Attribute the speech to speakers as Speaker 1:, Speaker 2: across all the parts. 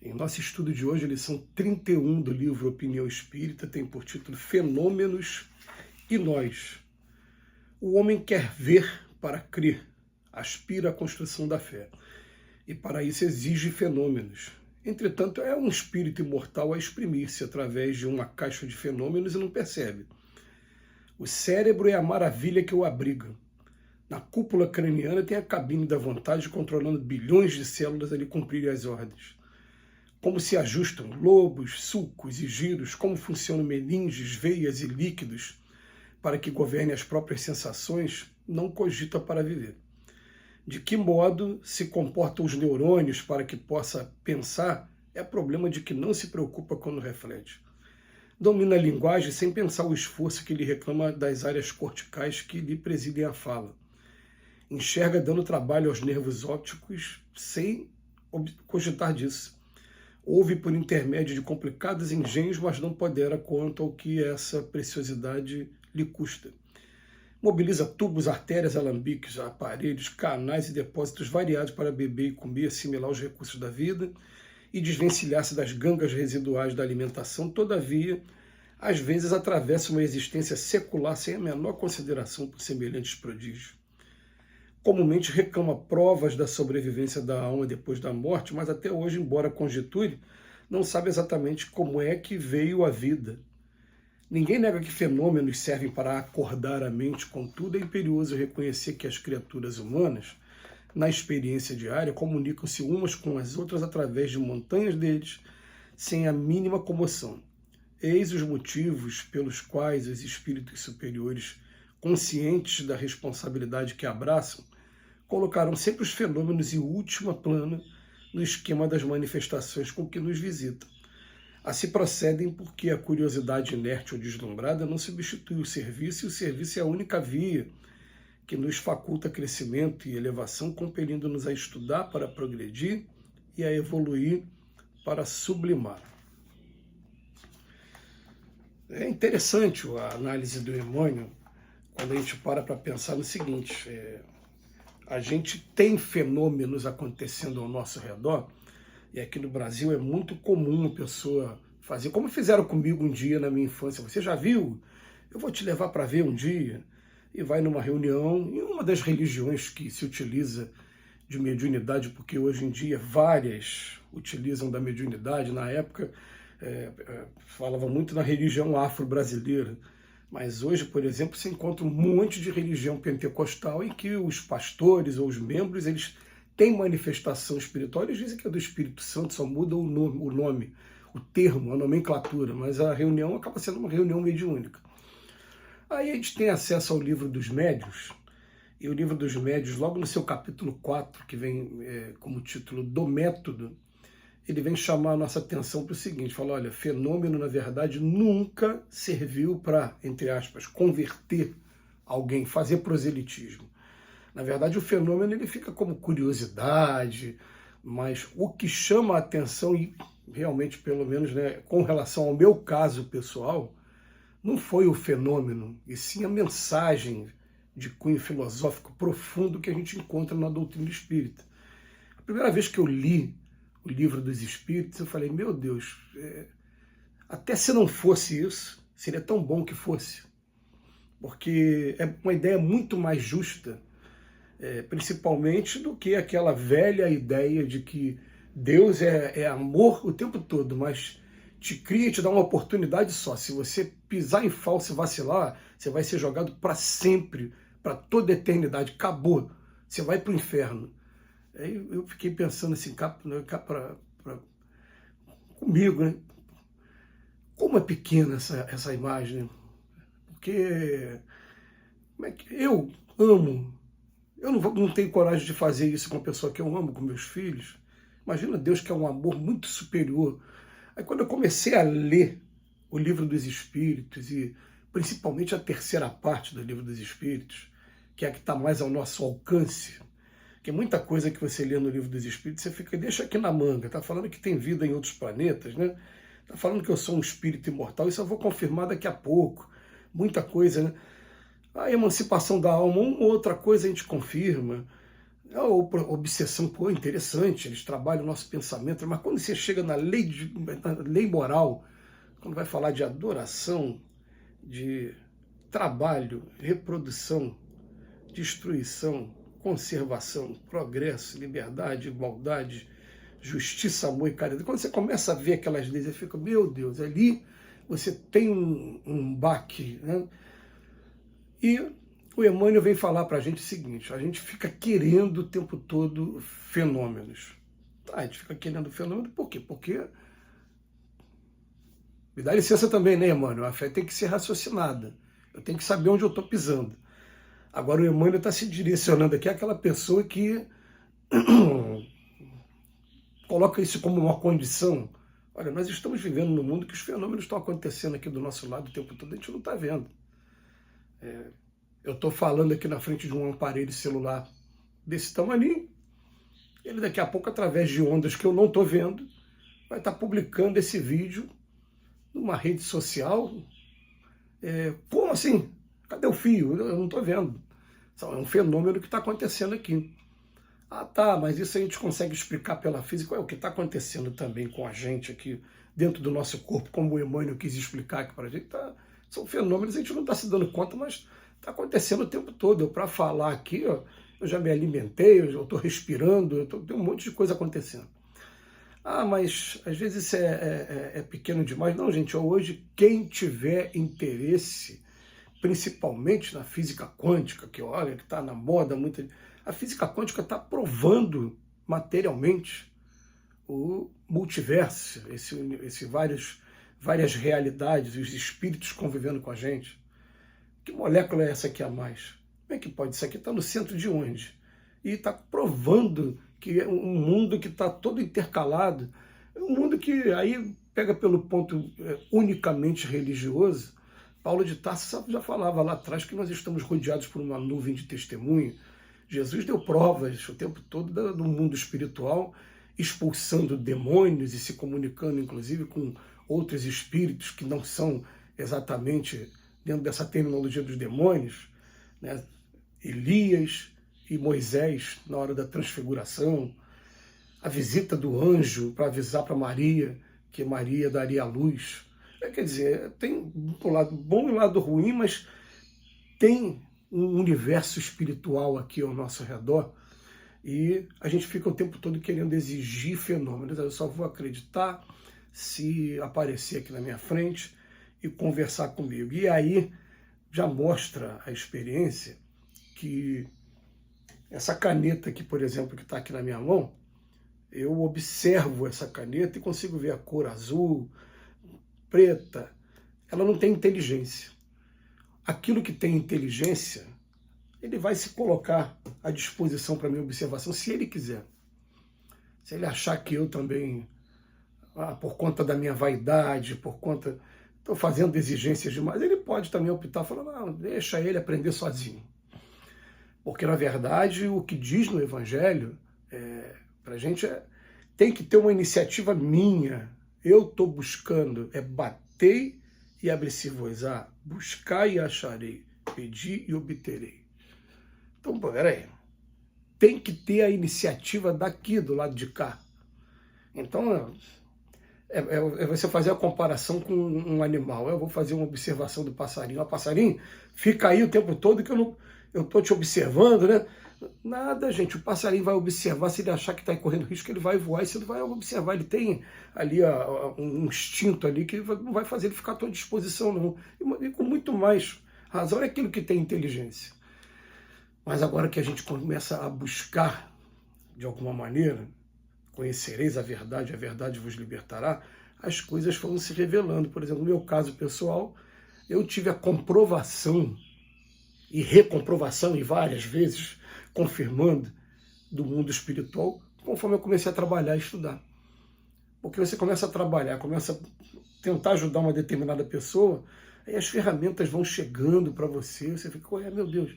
Speaker 1: Em nosso estudo de hoje, a lição 31 do livro Opinião Espírita tem por título Fenômenos e Nós. O homem quer ver para crer, aspira à construção da fé, e para isso exige fenômenos. Entretanto, é um espírito imortal a exprimir-se através de uma caixa de fenômenos e não percebe. O cérebro é a maravilha que o abriga. Na cúpula craniana tem a cabine da vontade controlando bilhões de células a lhe cumprirem as ordens. Como se ajustam lobos, sulcos e giros, como funcionam meninges, veias e líquidos para que governe as próprias sensações, não cogita para viver. De que modo se comportam os neurônios para que possa pensar é problema de que não se preocupa quando reflete. Domina a linguagem sem pensar o esforço que lhe reclama das áreas corticais que lhe presidem a fala. Enxerga dando trabalho aos nervos ópticos sem cogitar disso. Ouve por intermédio de complicados engenhos, mas não pondera quanto ao que essa preciosidade lhe custa. Mobiliza tubos, artérias, alambiques, aparelhos, canais e depósitos variados para beber e comer, assimilar os recursos da vida e desvencilhar-se das gangas residuais da alimentação. Todavia, às vezes atravessa uma existência secular sem a menor consideração por semelhantes prodígios. Comumente reclama provas da sobrevivência da alma depois da morte, mas até hoje, embora conjeture, não sabe exatamente como é que veio a vida. Ninguém nega que fenômenos servem para acordar a mente, contudo é imperioso reconhecer que as criaturas humanas, na experiência diária, comunicam-se umas com as outras através de montanhas deles, sem a mínima comoção. Eis os motivos pelos quais os espíritos superiores, conscientes da responsabilidade que abraçam, colocaram sempre os fenômenos em última plana no esquema das manifestações com que nos visitam. Assim procedem porque a curiosidade inerte ou deslumbrada não substitui o serviço, e o serviço é a única via que nos faculta crescimento e elevação, compelindo-nos a estudar para progredir e a evoluir para sublimar. É interessante a análise do Emmanuel quando a gente para pensar no seguinte: a gente tem fenômenos acontecendo ao nosso redor, e aqui no Brasil é muito comum a pessoa fazer, como fizeram comigo um dia na minha infância. Você já viu? Eu vou te levar para ver um dia. E vai numa reunião, em uma das religiões que se utiliza de mediunidade, porque hoje em dia várias utilizam da mediunidade. Na época, falava muito na religião afro-brasileira. Mas hoje, por exemplo, se encontra um monte de religião pentecostal em que os pastores ou os membros, eles têm manifestação espiritual. Eles dizem que é do Espírito Santo, só muda o nome, o termo, a nomenclatura, mas a reunião acaba sendo uma reunião mediúnica. Aí a gente tem acesso ao livro dos médiuns, e o livro dos médiuns, logo no seu capítulo 4, que vem como título do método, ele vem chamar a nossa atenção para o seguinte: fala, olha, fenômeno, na verdade, nunca serviu para, entre aspas, converter alguém, fazer proselitismo. Na verdade, o fenômeno ele fica como curiosidade, mas o que chama a atenção, e realmente, pelo menos, com relação ao meu caso pessoal, não foi o fenômeno, e sim a mensagem de cunho filosófico profundo que a gente encontra na doutrina espírita. A primeira vez que eu li o livro dos Espíritos, eu falei, meu Deus, até se não fosse isso, seria tão bom que fosse. Porque é uma ideia muito mais justa, principalmente do que aquela velha ideia de que Deus é amor o tempo todo, mas te cria e te dá uma oportunidade só. Se você pisar em falso e vacilar, você vai ser jogado para sempre, para toda a eternidade. Acabou. Você vai para o inferno. Aí eu fiquei pensando assim, comigo, né? Como é pequena essa imagem, né? Porque como é que eu amo, eu não tenho coragem de fazer isso com a pessoa que eu amo, com meus filhos. Imagina Deus, que é um amor muito superior. Aí quando eu comecei a ler o Livro dos Espíritos, e principalmente a terceira parte do Livro dos Espíritos, que é a que está mais ao nosso alcance, que muita coisa que você lê no Livro dos Espíritos, você fica, deixa aqui na manga, está falando que tem vida em outros planetas, né? Está falando que eu sou um espírito imortal, isso eu vou confirmar daqui a pouco. Muita coisa, né? A emancipação da alma, uma ou outra coisa a gente confirma. Obsessão, pô, interessante, eles trabalham o nosso pensamento, mas quando você chega na lei moral, quando vai falar de adoração, de trabalho, reprodução, destruição, conservação, progresso, liberdade, igualdade, justiça, amor e caridade, quando você começa a ver aquelas leis, você fica, meu Deus, ali você tem um baque, né? E o Emmanuel vem falar para a gente o seguinte, a gente fica querendo o tempo todo fenômenos. Tá, a gente fica querendo fenômenos por quê? Porque, me dá licença também, né, Emmanuel? A fé tem que ser raciocinada. Eu tenho que saber onde eu estou pisando. Agora o Emmanuel está se direcionando aqui àquela pessoa que coloca isso como uma condição. Olha, nós estamos vivendo num mundo que os fenômenos estão acontecendo aqui do nosso lado o tempo todo, a gente não está vendo. Eu estou falando aqui na frente de um aparelho celular desse tamanho, ele daqui a pouco, através de ondas que eu não estou vendo, vai estar publicando esse vídeo numa rede social. Como assim? Cadê o fio? Eu não estou vendo. É um fenômeno que está acontecendo aqui. Ah, tá, mas isso a gente consegue explicar pela física. É o que está acontecendo também com a gente aqui dentro do nosso corpo, como o Emmanuel quis explicar aqui para a gente. São fenômenos, a gente não está se dando conta, mas está acontecendo o tempo todo. Para falar aqui, ó, eu já me alimentei, eu estou respirando, tem um monte de coisa acontecendo. Ah, mas às vezes isso é pequeno demais. Não, gente, hoje quem tiver interesse, principalmente na física quântica, que olha, que está na moda, a física quântica está provando materialmente o multiverso, esse várias realidades, os espíritos convivendo com a gente. Que molécula é essa aqui a mais? Como é que pode? Isso aqui está no centro de onde? E está provando que é um mundo que está todo intercalado, é um mundo que aí pega pelo ponto unicamente religioso. Paulo de Tarso já falava lá atrás que nós estamos rodeados por uma nuvem de testemunho. Jesus deu provas o tempo todo do mundo espiritual, expulsando demônios e se comunicando, inclusive, com outros espíritos que não são exatamente dentro dessa terminologia dos demônios, né? Elias e Moisés, na hora da transfiguração, a visita do anjo para avisar para Maria que Maria daria a luz. Quer dizer, tem um lado bom e um lado ruim, mas tem um universo espiritual aqui ao nosso redor e a gente fica o tempo todo querendo exigir fenômenos. Eu só vou acreditar se aparecer aqui na minha frente e conversar comigo. E aí já mostra a experiência que essa caneta aqui, por exemplo, que está aqui na minha mão, eu observo essa caneta e consigo ver a cor azul, preta. Ela não tem inteligência. Aquilo que tem inteligência, ele vai se colocar à disposição para minha observação, se ele quiser. Se ele achar que eu também, por conta da minha vaidade, por conta... estou fazendo exigências demais, ele pode também optar, falando, não, deixa ele aprender sozinho. Porque, na verdade, o que diz no Evangelho, para a gente, tem que ter uma iniciativa minha. Eu estou buscando, batei e abri-se-vos-á, buscai e acharei, pedi e obterei. Então, peraí, tem que ter a iniciativa daqui, do lado de cá. Então, você fazer a comparação com um animal. Eu vou fazer uma observação do passarinho. O passarinho fica aí o tempo todo que eu estou te observando, né? Nada, gente. O passarinho vai observar, se ele achar que está correndo risco, ele vai voar, e você não vai observar. Ele tem ali um instinto ali que não vai fazer ele ficar à tua disposição, não. E com muito mais razão é aquilo que tem inteligência. Mas agora que a gente começa a buscar, de alguma maneira, conhecereis a verdade vos libertará, as coisas foram se revelando. Por exemplo, no meu caso pessoal, eu tive a comprovação e recomprovação, e várias vezes confirmando, do mundo espiritual, conforme eu comecei a trabalhar e estudar. Porque você começa a trabalhar, começa a tentar ajudar uma determinada pessoa, aí as ferramentas vão chegando para você, você fica, meu Deus,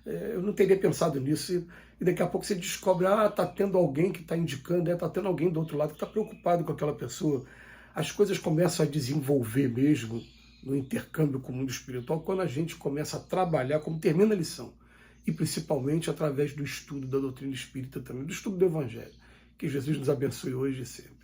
Speaker 1: eu não teria pensado nisso, e daqui a pouco você descobre, está tendo alguém que está indicando, está tendo alguém do outro lado que está preocupado com aquela pessoa. As coisas começam a desenvolver mesmo no intercâmbio com o mundo espiritual quando a gente começa a trabalhar, como termina a lição, e principalmente através do estudo da doutrina espírita também, do estudo do Evangelho. Que Jesus nos abençoe hoje e sempre.